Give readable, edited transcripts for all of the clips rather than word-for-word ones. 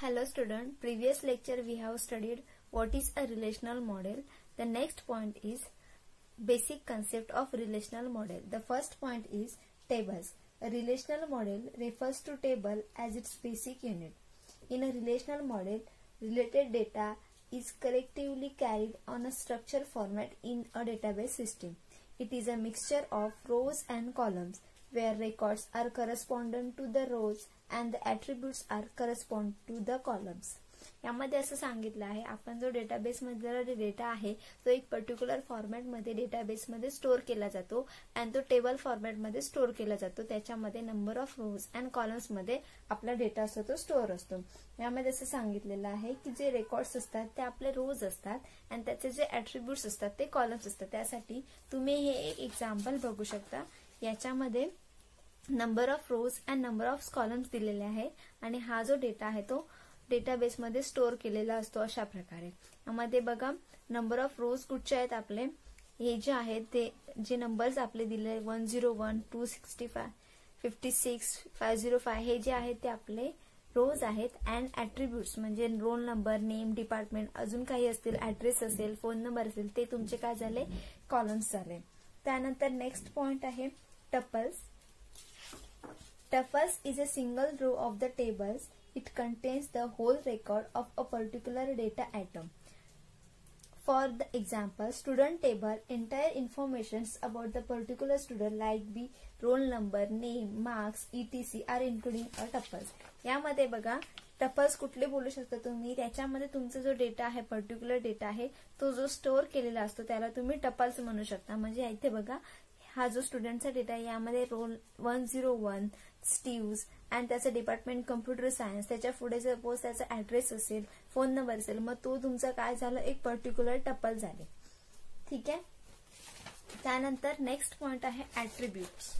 Hello student, previous lecture we have studied what is a relational model. The next point is basic concept of relational model. The first point is tables. A relational model refers to table as its basic unit. In a relational model, related data is collectively carried on a structured format in a database system. It is a mixture of rows and columns where records are correspondent to the rows and the attributes are correspond to the columns. यामध्ये असं सांगितलं आहे आपण जो database मधला data आहे तो एक पर्टिक्युलर फॉर्मॅट मध्ये डेटाबेस मध्ये स्टोअर केला जातो आणि तो टेबल फॉर्मॅट मध्ये स्टोअर केला जातो. त्याच्यामध्ये number of rose and columns मध्ये आपला डेटा असतो तो स्टोअर असतो. यामध्ये असं सांगितलेलं आहे की जे रेकॉर्ड्स असतात ते आपले रोज असतात आणि त्याचे जे ऍट्रिब्यूट्स असतात ते कॉलम्स असतात. त्यासाठी तुम्ही हे एक एक्झाम्पल बघू शकता. याच्यामध्ये number of rose and number of columns दिलेले आहे आणि हा जो डेटा आहे तो डेटाबेस मध्ये स्टोअर केलेला असतो अशा प्रकारे. यामध्ये बघा नंबर ऑफ रोज कुठचे आहेत आपले हे जे आहेत ते जे नंबर्स आपले दिले 101 265 56 505 हे जे आहेत ते आपले रोज आहेत अँड ऍट्रिब्यूट्स म्हणजे रोल नंबर नेम डिपार्टमेंट अजून काही असतील ऍड्रेस असेल फोन नंबर असेल ते तुमचे काय झाले कॉलम्स झाले. त्यानंतर नेक्स्ट पॉइंट आहे tuples. Tuples is a single row of the tables. It contains the whole record of a particular data item. For the example, student table, entire informations about the particular student like the roll number, name, marks, etc. are including a tuples. यामध्ये बघा tuples कुठले बोलू शकता तुम्ही. त्याच्यामध्ये तुमचा जो data आहे पर्टिक्युलर डेटा आहे तो जो स्टोअर केलेला असतो त्याला तुम्ही टपल्स म्हणू शकता. म्हणजे इथे बघा हा जो स्टुडंटचा डेटा आहे यामध्ये रोल 101 स्टीव्स आणि त्याचं डिपार्टमेंट कम्प्युटर सायन्स त्याच्या पुढे सपोज त्याचा ऍड्रेस असेल फोन नंबर असेल मग तो तुमचा काय झालं एक पर्टिक्युलर टपल झाले. ठीक आहे. त्यानंतर नेक्स्ट पॉइंट आहे ऍट्रिब्यूट्स.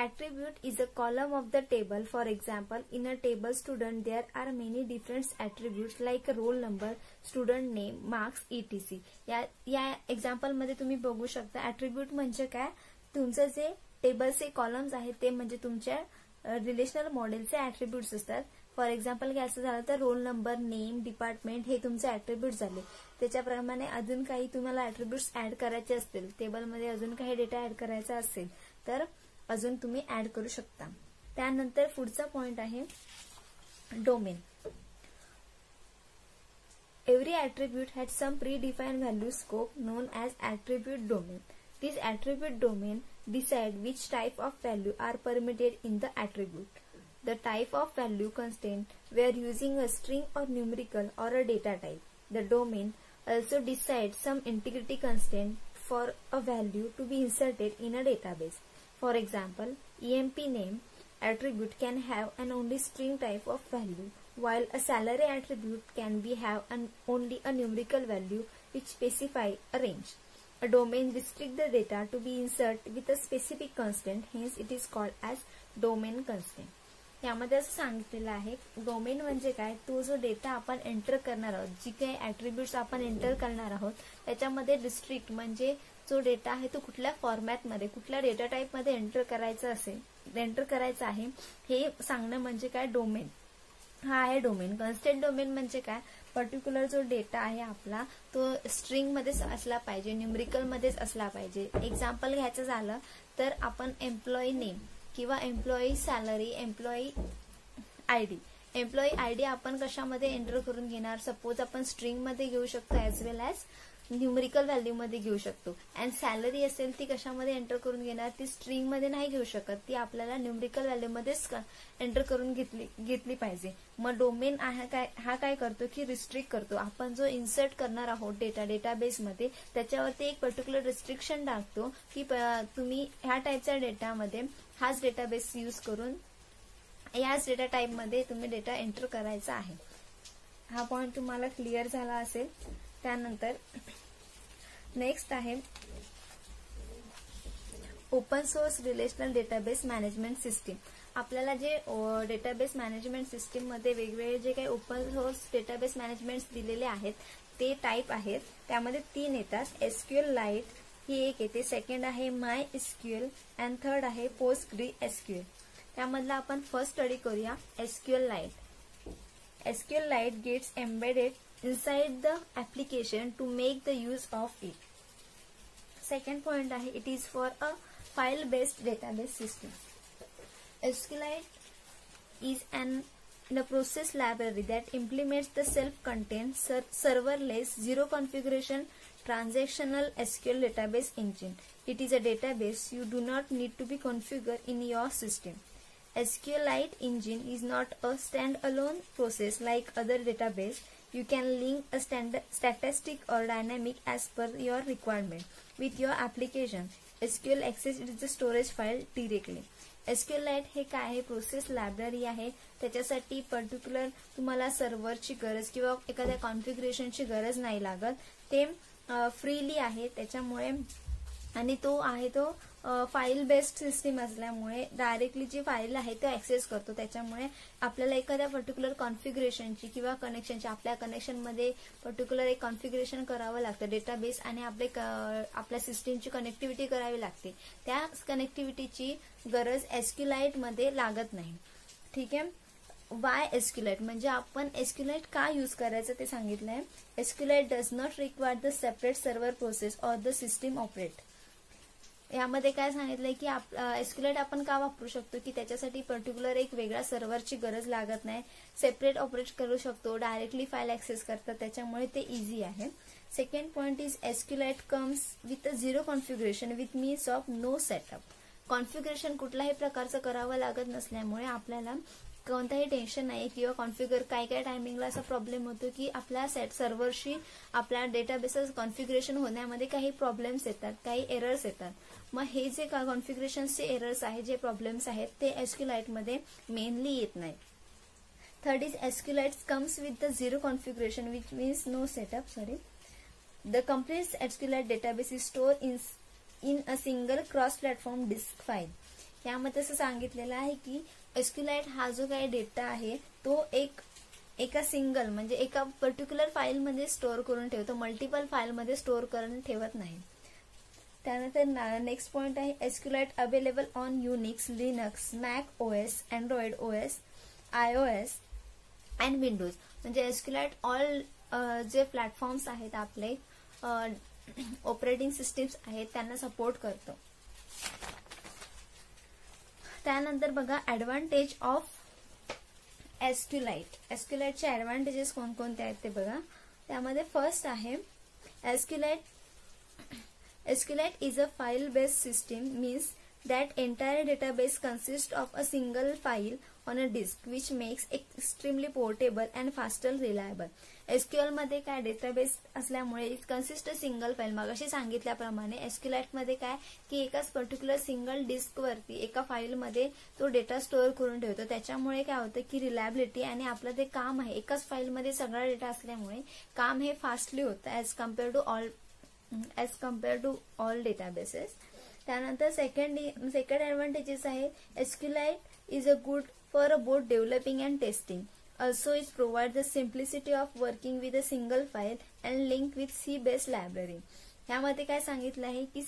Attribute is a column of the table. For example, in a table student there are many different attributes like roll number, student name, marks, etc. या एक्झाम्पल मध्ये तुम्ही बघू शकता ऍट्रिब्यूट म्हणजे काय तुमचं जे टेबलचे कॉलम्स आहेत ते म्हणजे तुमच्या रिलेशनल मॉडेलचे ऍट्रिब्यूट्स असतात. फॉर एक्झाम्पल घ्यायचं झालं तर रोल नंबर नेम डिपार्टमेंट हे तुमचे ऍट्रिब्यूट झाले. त्याच्याप्रमाणे अजून काही तुम्हाला ऍट्रिब्यूट्स ऍड करायचे असतील टेबलमध्ये अजून काही डेटा ऍड करायचा असेल तर अजून तुम्ही ऍड करू शकता. त्यानंतर पुढचा पॉइंट आहे domain. Every attribute had some predefined value scope known as attribute domain. This attribute domain decide which type of value are permitted in the attribute. The type of value constraint we are using a string or numerical or a data type. The domain also decides some integrity constraint for a value to be inserted in a database. For example, EMP name attribute can have an only string type of value, while a salary attribute can have only a numerical value which specify a range. A domain restricts the data to be inserted with a specific constraint, hence it is called as domain constraint. यामध्ये असं सांगितलेलं आहे domain म्हणजे काय तो जो data आपण enter करणार आहोत जी काही ऍट्रिब्यूट्स आपण एंटर करणार आहोत त्याच्यामध्ये रिस्ट्रिक्ट म्हणजे जो डेटा आहे तो कुठल्या फॉर्मॅटमध्ये कुठल्या डेटा टाईप मध्ये एंटर करायचा आहे हे सांगणं म्हणजे काय डोमेन. हा आहे डोमेन. कन्स्ट्रेंट डोमेन म्हणजे काय पर्टिक्युलर जो डेटा आहे आपला तो स्ट्रिंग मध्येच असला पाहिजे न्यूमरिकल मध्येच असला पाहिजे. एक्झाम्पल घ्यायचं झालं तर आपण एम्प्लॉई नेम किंवा एम्प्लॉई सॅलरी एम्प्लॉई आयडी आपण कशामध्ये एंटर करून घेणार सपोज आपण स्ट्रिंग मध्ये घेऊ शकतो ऍज वेल ऍज न्यूमरिकल व्हॅल्यू मध्ये घेऊ शकतो. अँड सॅलरी असेल ती कशामध्ये एंटर करून घेणार ती स्ट्रिंग मध्ये नाही घेऊ शकत ती आपल्याला न्यूमरिकल व्हॅल्यू मध्येच एंटर करून घेतली पाहिजे. मग डोमेन हा काय करतो की रिस्ट्रिक्ट करतो. आपण जो इन्सर्ट करणार आहोत डेटाबेस मध्ये त्याच्यावरती एक पर्टिक्युलर रिस्ट्रिक्शन टाकतो की तुम्ही ह्या टाईपच्या डेटामध्ये हाच डेटाबेस यूज करून याच डेटा टाईप मध्ये तुम्ही डेटा एंटर करायचा आहे. हा पॉइंट तुम्हाला क्लिअर झाला असेल. त्यानंतर नेक्स्ट आहे open source relational database management system. आपल्याला जे डेटाबेस मॅनेजमेंट सिस्टीम मध्ये वेगवेगळे जे काही ओपन सोर्स डेटाबेस मॅनेजमेंट दिलेले आहेत ते टाईप आहेत. त्यामध्ये 3 येतात. SQL लाईट ही एक येते. सेकंड आहे माय SQL अँड थर्ड आहे पोस्टग्री SQL. त्यामधला आपण फर्स्ट स्टडी करूया SQLite. SQLite gets embedded inside the application to make the use of it. Second point आहे, it is for a file based database system. SQLite is the process library that implements the self-contained serverless zero configuration transactional SQL database engine. It is a database you do not need to be configured in your system. SQLite engine is not a standalone process like other database. You can link a static or dynamic as per your requirement with your application. SQL access the storage file directly. SQLite हे काय आहे, process library आहे. त्याच्यासाठी particular तुम्हाला सर्व्हरची गरज किंवा एखाद्या कॉन्फिगरेशनची गरज नाही लागत. ते फ्रीली आहे त्याच्यामुळे, आणि तो आहे तो फाईल बेस्ड सिस्टीम असल्यामुळे डायरेक्टली जी फाईल आहे ते ऍक्सेस करतो. त्याच्यामुळे आपल्याला एखाद्या पर्टिक्युलर कॉन्फिगरेशनची किंवा कनेक्शनची, आपल्या कनेक्शनमध्ये पर्टिक्युलर एक कॉन्फिगरेशन करावं लागतं डेटाबेस, आणि आपल्या सिस्टीमची कनेक्टिव्हिटी करावी लागते. त्या कनेक्टिव्हिटीची गरज SQLite मध्ये लागत नाही. ठीक आहे. वाय SQLite म्हणजे आपण SQLite का यूज करायचं ते सांगितलंय. SQLite does not require the separate server process or the system operate. यामध्ये काय सांगितलंय की SQLite आपण का वापरू शकतो की त्याच्यासाठी पर्टिक्युलर एक वेगळ्या सर्व्हरची गरज लागत नाही. सेपरेट ऑपरेट करू शकतो, डायरेक्टली फाईल ऍक्सेस करतात, त्याच्यामुळे ते इझी आहे. Second point is SQLite comes with a zero configuration with means of no setup. Configuration कुठल्याही प्रकारचं करावं लागत नसल्यामुळे आपल्याला कोणताही टेन्शन नाही. किंवा कॉन्फिगर काय टायमिंगला असा प्रॉब्लेम होतो की आपल्या सर्व्हरशी आपल्या डेटाबेसेस कॉन्फिगरेशन होण्यामध्ये काही प्रॉब्लेम्स येतात, काही एरर्स येतात. मग हे जे कॉन्फिगरेशनचे एरर्स आहेत, जे प्रॉब्लेम्स आहेत, ते SQLite मध्ये मेनली येत नाही. Third is SQLite comes with the zero configuration which means no setup. The complete SQLite database is store in a single cross platform disk file. यामध्ये असं सांगितलेलं आहे की SQLite हा जो काही डेटा आहे तो एका सिंगल म्हणजे एका पर्टिक्युलर फाईल मध्ये स्टोअर करून ठेवतो, मल्टिपल फाईल मध्ये स्टोअर करून ठेवत नाही. त्यानंतर नेक्स्ट पॉइंट आहे SQLite available on Unix, Linux, Mac OS, Android OS, iOS and Windows. म्हणजे SQLite ऑल जे प्लॅटफॉर्म्स आहेत आपले ऑपरेटिंग सिस्टीम्स आहेत त्यांना सपोर्ट करतो. त्यानंतर बघा ऍडव्हान्टेज ऑफ SQLite. SQLiteचे ऍडव्हान्टेजेस कोणकोणते आहेत ते बघा. त्यामध्ये फर्स्ट आहे SQLite is a file based system, means that entire database consists of a single file on a disk, which makes extremely portable and faster reliable. SQL मध्ये काय database असल्यामुळे it consist a single file. मगाशी सांगितल्याप्रमाणे SQLite मध्ये काय की एकाच particular single disk वरती एका फाईल मध्ये तो डेटा स्टोअर करून ठेवतो. त्याच्यामुळे काय होतं की रिलायबिलिटी आणि आपलं ते काम आहे एकाच फाईल मध्ये सगळा डेटा असल्यामुळे काम हे फास्टली होतं as compare to all databases. त्यानंतर सेकंड ऍडव्हान्टेजेस आहे SQLite is a good for both developing and testing. Also it provides the simplicity of working with a single file and linked with C-based library. यामध्ये काय सांगितलं आहे की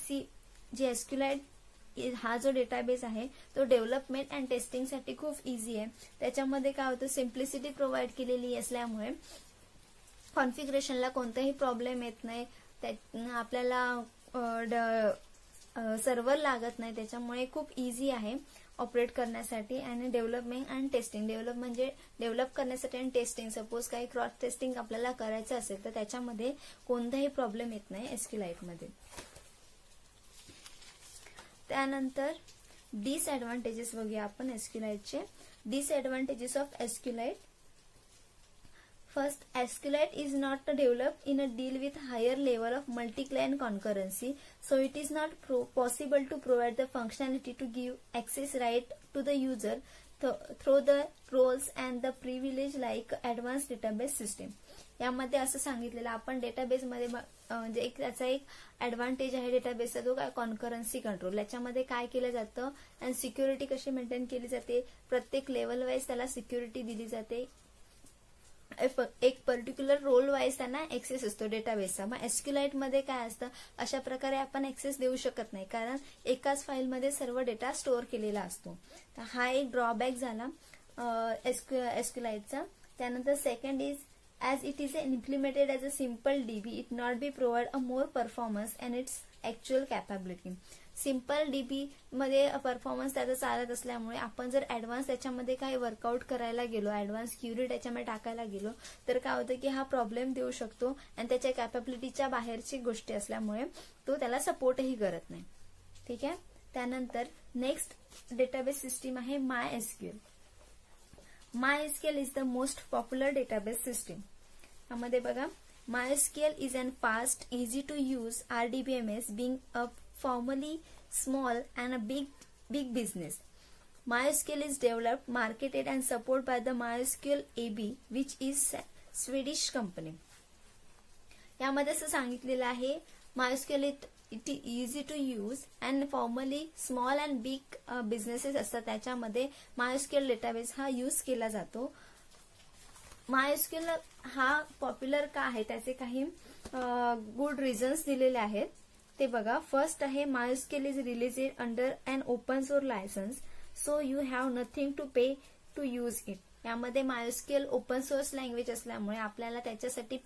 जे SQLite हा जो डेटाबेस आहे तो डेव्हलपमेंट अँड टेस्टिंग साठी खूप इझी आहे. त्याच्यामध्ये काय होतं सिम्प्लिसिटी प्रोव्हाइड केलेली असल्यामुळे कॉन्फिगरेशनला कोणताही प्रॉब्लेम येत नाही. आपल्याला सर्व्हर लागत नाही, त्याच्यामुळे खूप इझी आहे ऑपरेट करण्यासाठी. आणि डेव्हलपमेंट अँड टेस्टिंग, डेव्हलप करण्यासाठी आणि टेस्टिंग, सपोज काही क्रॉस टेस्टिंग आपल्याला करायचं असेल तर त्याच्यामध्ये कोणताही प्रॉब्लेम येत नाही SQLite मध्ये. त्यानंतर डिसएडव्हान्टेजेस बघूया आपण SQLiteचे. Disadvantages of SQLite. First, SQLite is not developed in a deal with higher level of multi-client concurrency, so it is not possible to provide the functionality to give access right to the user through the roles and the privilege like advanced database system. यामध्ये असं सांगितलेलं आपण database मध्ये म्हणजे त्याचा एक advantage आहे डेटाबेसचा जो काय कॉन्करन्सी कंट्रोल. याच्यामध्ये काय केलं जातं आणि सिक्युरिटी कशी मेंटेन केली जाते, प्रत्येक लेवल वाईज त्याला सिक्युरिटी दिली जाते. एक पर्टिक्युलर रोल वाईज त्यांना ऍक्सेस असतो डेटाबेसचा. मग एसक्यूएलाइट मध्ये काय असतं, अशा प्रकारे आपण ऍक्सेस देऊ शकत नाही, कारण एकाच फाईलमध्ये सर्व डेटा स्टोअर केलेला असतो. तर हा एक ड्रॉबॅक झाला एसक्यूएलाइटचा. त्यानंतर second is as it is implemented as a simple DB, it not be provide a more performance and its actual capability. Simple dB मध्ये परफॉर्मन्स त्याचा चालत असल्यामुळे आपण जर ऍडव्हान्स त्याच्यामध्ये काही वर्कआउट करायला गेलो, ऍडव्हान्स क्युरी त्याच्यामध्ये टाकायला गेलो, तर काय होतं की हा प्रॉब्लेम देऊ शकतो आणि त्याच्या कॅपॅबिलिटीच्या बाहेरची गोष्टी असल्यामुळे तो त्याला सपोर्टही करत नाही. ठीक आहे. त्यानंतर नेक्स्ट डेटाबेस सिस्टीम आहे MySQL. MySQL is the most popular database system. यामध्ये बघा, MySQL is an fast, easy to use RDBMS, being a formerly small and a big business. MySQL is developed, marketed and supported by the MySQL AB, which is Swedish company. यामध्ये असं सांगितलेलं आहे, MySQL it is easy to use and formerly small and big businesses असतात, त्याच्यामध्ये MySQL database हा use केला जातो. MySQL हा पॉप्युलर का आहे त्याचे काही गुड रिझन्स दिलेले आहेत. ते बघा, फर्स्ट आहे MySQL is released under an open source license, so you have nothing to pay to use it. यामध्ये MySQL ओपन सोर्स लँग्वेज असल्यामुळे आपल्याला त्याच्यासाठी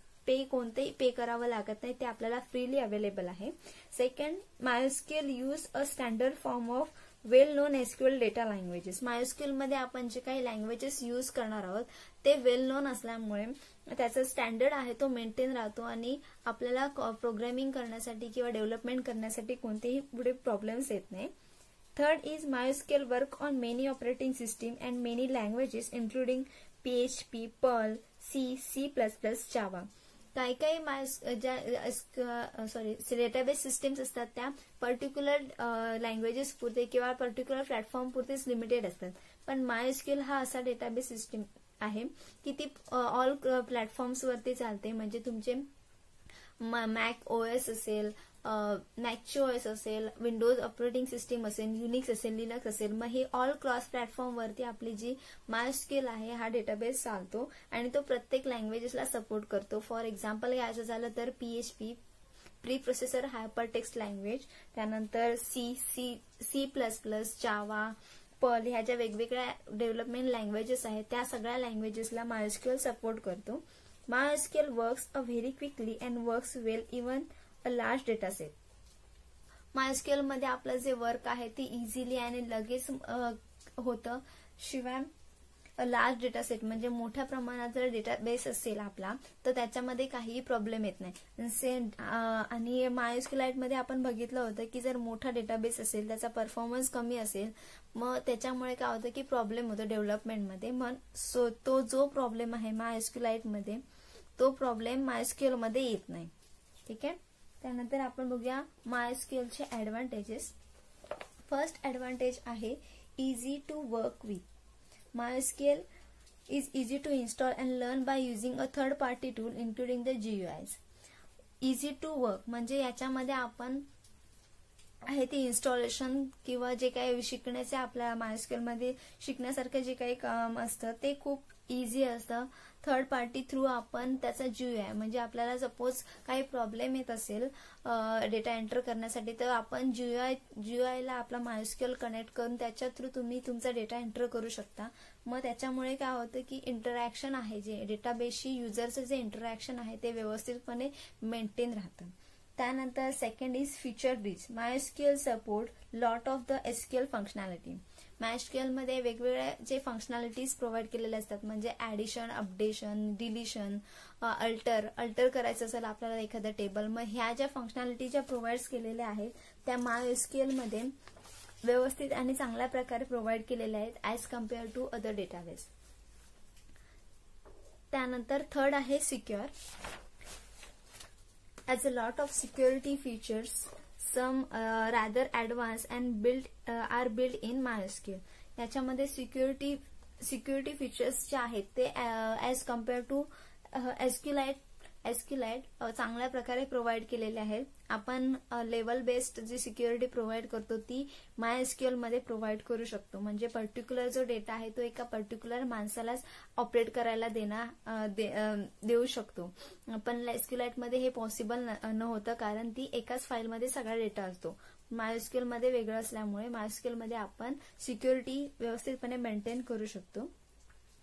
कोणतेही पे करावं लागत नाही, ते आपल्याला फ्रीली अवेलेबल आहे. Second, MySQL use a standard form of well non SQL data languages. MySQL मध्ये आपण जे काही लँग्वेजेस यूज करणार आहोत ते वेल नोन असल्यामुळे त्याचा स्टँडर्ड आहे तो मेंटेन राहतो आणि आपल्याला प्रोग्रामिंग करण्यासाठी किंवा डेव्हलपमेंट करण्यासाठी कोणतेही पुढे प्रॉब्लेम्स येत नाही. Third is MySQL work on many operating system and many languages including PHP, Perl, C++, Java. काही डेटाबेस सिस्टीम्स असतात त्या पर्टिक्युलर लँग्वेजेस पुरते किंवा पर्टिक्युलर प्लॅटफॉर्म पुरतेच लिमिटेड असतात. पण MySQL हा असा डेटाबेस सिस्टीम आहे की ती ऑल प्लॅटफॉर्म्स वरती चालते. म्हणजे तुमचे मॅक OS असेल, मॅकOS असेल, विंडोज ऑपरेटिंग सिस्टीम असेल, युनिक्स असेल, लिनक्स असेल, मग हे ऑल क्रॉस प्लॅटफॉर्म वरती आपली जी MySQL आहे हा डेटाबेस चालतो आणि तो प्रत्येक लँग्वेजेसला सपोर्ट करतो. फॉर एक्झाम्पल घ्यायचं झालं तर PHP pre processor hypertext language, त्यानंतर C++, Java, Perl ह्या ज्या वेगवेगळ्या डेव्हलपमेंट लँग्वेजेस आहेत त्या सगळ्या लँग्वेजेसला MySQL सपोर्ट करतो. MySQL works a very quickly and works well even a large data set. MySQL मध्ये आपलं जे वर्क आहे ते इझिली आणि लगेच होतं. शिवाय लार्ज डेटा सेट म्हणजे मोठ्या प्रमाणात जर डेटाबेस असेल आपला तर त्याच्यामध्ये काहीही प्रॉब्लेम येत नाही. आणि MySQLite मध्ये आपण बघितलं होतं की जर मोठा डेटाबेस असेल त्याचा परफॉर्मन्स कमी असेल मग त्याच्यामुळे काय होतं की प्रॉब्लेम होतो डेव्हलपमेंटमध्ये. मग तो जो प्रॉब्लेम आहे MySQLite मध्ये तो प्रॉब्लेम MySQL मध्ये येत नाही. ठीक आहे. त्यानंतर आपण बघूया MySQL चे ऍडव्हान्टेजेस. फर्स्ट ऍडव्हान्टेज आहे easy to work with. MySQL is easy to install and learn by using a third party tool including the GUIs. Easy to work म्हणजे याच्यामध्ये आपण आहे ते इन्स्टॉलेशन किंवा जे काही शिकण्याचे आपल्या MySQL मध्ये शिकण्यासारखं जे काही काम असतं ते खूप इझी असतं. थर्ड पार्टी थ्रू आपण त्याचा GUI म्हणजे आपल्याला सपोज काही प्रॉब्लेम येत असेल डेटा एंटर करण्यासाठी तर आपण GUI ला आपला MySQL कनेक्ट करून त्याच्या थ्रू तुम्ही तुमचा डेटा एंटर करू शकता. मग त्याच्यामुळे काय होतं की इंटरॅक्शन आहे जे डेटाबेसशी युजरचं जे इंटरॅक्शन आहे ते व्यवस्थितपणे मेंटेन राहतं. त्यानंतर second is feature rich. MySQL support lot of the SQL functionality. MySQL मध्ये वेगवेगळ्या जे फंक्शनॅलिटीज प्रोव्हाइड केलेले असतात म्हणजे ऍडिशन, अपडेशन, डिलिशन, अल्टर करायचं असेल आपल्याला एखाद्या टेबल, मग ह्या ज्या फंक्शनॅलिटी ज्या प्रोव्हाइड केलेल्या आहेत त्या MySQL मध्ये व्यवस्थित आणि चांगल्या प्रकारे प्रोव्हाइड केलेल्या आहेत as compare to other database. त्यानंतर थर्ड आहे secure. As a lot of security features, some rather advanced and are built in MySQL. याच्यामध्ये सिक्युरिटी फीचर्स जे आहेत ते ऍज कम्पेअर टू SQLite चांगल्या प्रकारे प्रोव्हाइड केलेले आहे. आपण लेवल बेस्ड जी सिक्युरिटी प्रोव्हाइड करतो ती MySQL मध्ये प्रोव्हाइड करू शकतो. म्हणजे पर्टिक्युलर जो डेटा आहे तो एका पर्टिक्युलर माणसालाच ऑपरेट करायला देऊ शकतो. पण SQLite मध्ये हे पॉसिबल नव्हतं, कारण ती एकाच फाईलमध्ये सगळा डेटा असतो. MySQL मध्ये वेगळं असल्यामुळे MySQL मध्ये आपण सिक्युरिटी व्यवस्थितपणे मेंटेन करू शकतो.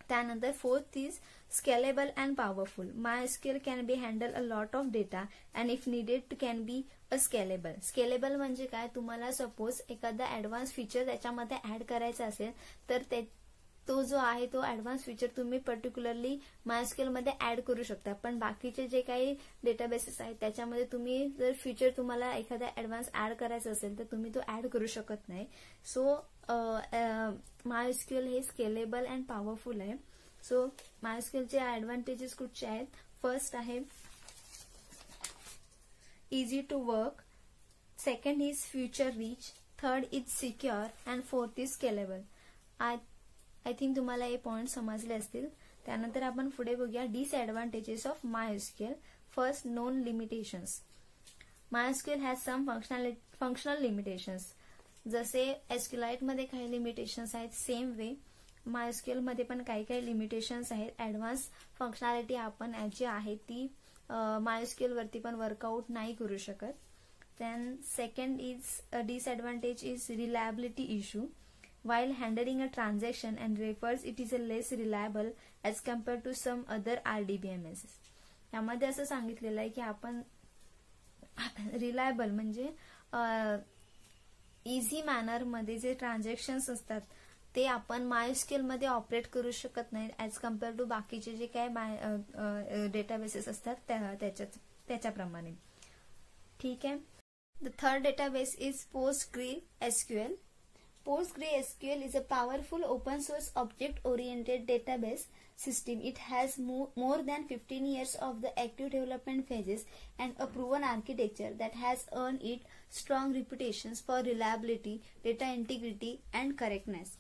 त्यानंतर fourth is scalable and powerful. MySQL can be handle a lot of data and if needed can be a scalable. Scalable म्हणजे काय, तुम्हाला सपोज एखादा ऍडव्हान्स फीचर त्याच्यामध्ये ऍड करायचा असेल तर तो जो आहे तो ऍडव्हान्स फीचर तुम्ही पर्टिक्युलरली MySQL मध्ये ऍड करू शकता. पण बाकीचे जे काही डेटाबेसेस आहेत त्याच्यामध्ये तुम्ही जर फीचर तुम्हाला एखादा ऍडव्हान्स ऍड करायचा असेल तर तुम्ही तो ऍड करू शकत नाही. सो MySQL हे स्केलेबल अँड पॉवरफुल आहे. सो MySQL चे ऍडव्हान्टेजेस कुठचे आहेत? फर्स्ट आहे easy to work, second is future rich, third is secure and fourth is scalable. I think तुम्हाला हे पॉइंट समजले असतील. त्यानंतर आपण पुढे बघूया disadvantages of MySQL. First, known limitations. MySQL has some functional limitations. जसे SQLite मध्ये काही लिमिटेशन्स आहेत, सेम वे MySQL मध्ये पण काही लिमिटेशन्स आहेत. ऍडव्हान्स फंक्शनॅलिटी आपण जी आहे ती MySQL वरती पण वर्कआउट नाही करू शकत. Then second is disadvantage is reliability issue. While handling a transaction and refers it is a less reliable as compared to some other RDBMS. यामध्ये असं सांगितलेलं आहे की आपण रिलायबल म्हणजे इझी मॅनर मध्ये जे ट्रान्झॅक्शन्स असतात ते आपण MySQL मध्ये ऑपरेट करू शकत नाही ऍज कम्पेअर टू बाकीचे जे काय डेटाबेसेस असतात त्याच्याप्रमाणे. ठीक आहे. The third database is PostgreSQL. PostgreSQL is a powerful open source object oriented database system. It has more than 15 years of the active development phases and a proven architecture that has earned it strong reputations for reliability, data integrity and correctness.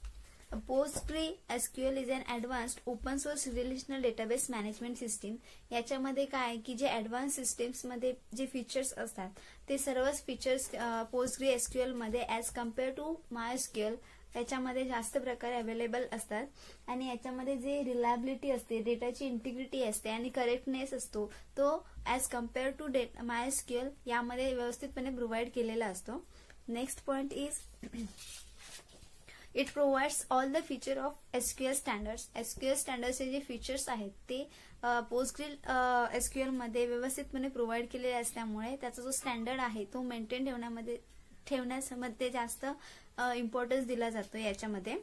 PostgreSQL is an advanced open source relational database management system. याच्यामध्ये काय की जे advance systems मध्ये जे features असतात ते सर्वच features PostgreSQL मध्ये ऍज कम्पेअर टू MySQL याच्यामध्ये जास्त प्रकारे अवेलेबल असतात. आणि याच्यामध्ये जे रिलायबिलिटी असते, डेटाची इंटिग्रिटी असते आणि करेक्टनेस असतो तो ऍज कम्पेअर टू MySQL यामध्ये व्यवस्थितपणे प्रोव्हाइड केलेला असतो. Next point is it provides all the feature of SQL standards. SQL स्टँडर्डचे जे फीचर्स आहेत ते PostgreSQL मध्ये व्यवस्थितपणे प्रोव्हाइड केलेले असल्यामुळे त्याचा जो स्टँडर्ड आहे तो मेंटेन ठेवण्यामध्ये जास्त इम्पॉर्टन्स दिला जातो याच्यामध्ये.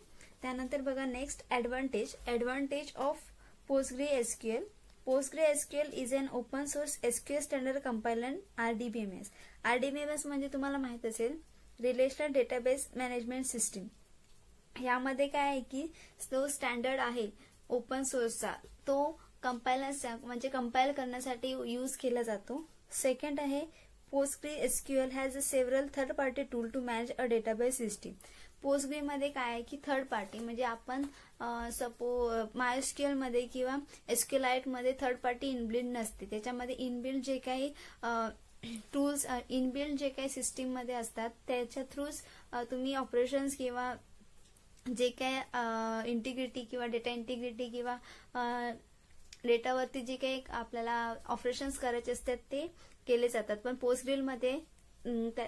त्यानंतर बघा next advantage of PostgreSQL. PostgreSQL is an open source SQL standard compiler RDBMS. RDBMS म्हणजे तुम्हाला माहित असेल रिलेशनल डेटाबेस मॅनेजमेंट सिस्टीम. यामध्ये काय आहे की जो स्टँडर्ड आहे ओपन सोर्सचा तो कंपाइल करण्यासाठी यूज केला जातो. सेकंड आहे PostgreSQL has several third party tool to manage a database system. Postgres मध्ये काय आहे की थर्ड पार्टी म्हणजे आपण MySQL मध्ये किंवा SQLite मध्ये थर्ड पार्टी इनबिल्ड नसते. त्याच्यामध्ये इनबिल्ड जे काही टूल्स इनबिल्ड जे काही सिस्टीम मध्ये असतात त्याच्या थ्रूच तुम्ही ऑपरेशन्स किंवा जे काही इंटिग्रिटी किंवा डेटा इंटिग्रिटी किंवा डेटावरती जे काही आपल्याला ऑपरेशन्स करायचे असतात ते केले जातात. पण पोस्टग्रेमध्ये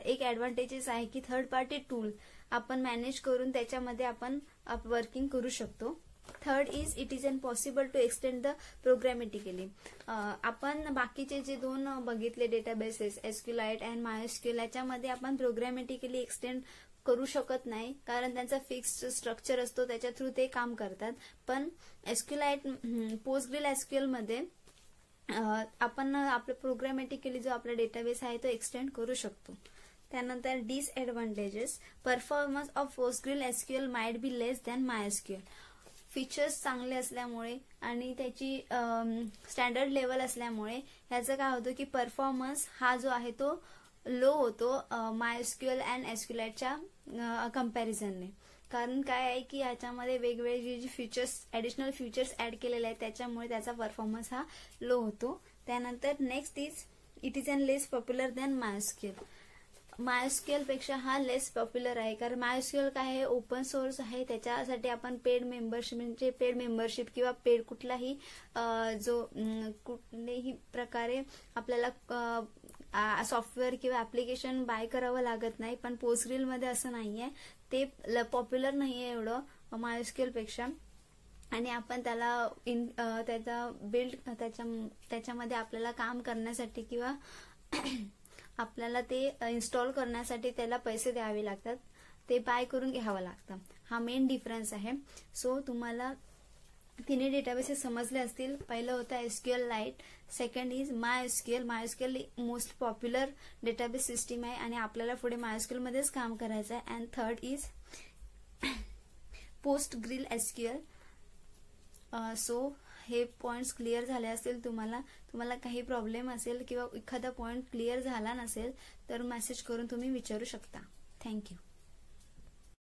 एक ऍडव्हान्टेजेस आहे की थर्ड पार्टी टूल आपण मॅनेज करून त्याच्यामध्ये आपण वर्किंग करू शकतो. Third is it is impossible to extend the programmatically. आपण बाकीचे जे दोन बघितले डेटाबेसेस SQLite अँड MySQL याच्यामध्ये आपण प्रोग्रॅमॅटिकली एक्सटेंड करू शकत नाही कारण त्यांचा फिक्स्ड स्ट्रक्चर असतो त्याच्या थ्रू ते काम करतात. पण PostgreSQL मध्ये आपण आपलं प्रोग्रॅमॅटिकली जो आपला डेटाबेस आहे तो एक्सटेंड करू शकतो. त्यानंतर disadvantages. Performance of PostgreSQL might be less than MySQL. Features चांगले असल्यामुळे आणि त्याची स्टँडर्ड लेवल असल्यामुळे ह्याचं काय होतं की परफॉर्मन्स हा जो आहे तो लो होतो MySQL अँड SQLiteच्या कंपॅरिझनने. कारण काय आहे की याच्यामध्ये वेगवेगळे जे फीचर्स ऍडिशनल फीचर्स ऍड केलेले आहेत त्याच्यामुळे त्याचा परफॉर्मन्स हा लो होतो. त्यानंतर next is it is an less popular than MySQL. MySQL पेक्षा हा लेस पॉप्युलर आहे, कारण MySQL काय आहे, ओपन सोर्स आहे. त्याच्यासाठी आपण पेड मेंबरशिप किंवा पेड कुठलाही कुठल्याही प्रकारे आपल्याला सॉफ्टवेअर किंवा ऍप्लिकेशन बाय करावं लागत नाही. पण पोस्टग्रिल मध्ये असं नाहीये, ते पॉप्युलर नाहीये एवढं MySQL पेक्षा. आणि आपण त्याचा बिल्ड त्याच्यामध्ये आपल्याला काम करण्यासाठी किंवा आपल्याला ते इन्स्टॉल करण्यासाठी त्याला पैसे द्यावे लागतात, ते बाय करून घ्यावं लागतं. हा मेन डिफरन्स आहे. सो तुम्हाला तिन्ही डेटाबेसेस समजले असतील. पहिलं होतं SQLite, second is MySQL. MySQL most popular database system आहे आणि आपल्याला पुढे MySQL मध्येच काम करायचं आहे. And third is Postgres SQL. So हे पॉइंट्स क्लिअर झाले असतील. तुम्हाला काही प्रॉब्लेम असेल किंवा एखादा पॉइंट क्लिअर झाला नसेल तर मेसेज करून तुम्ही विचारू शकता. थँक्यू.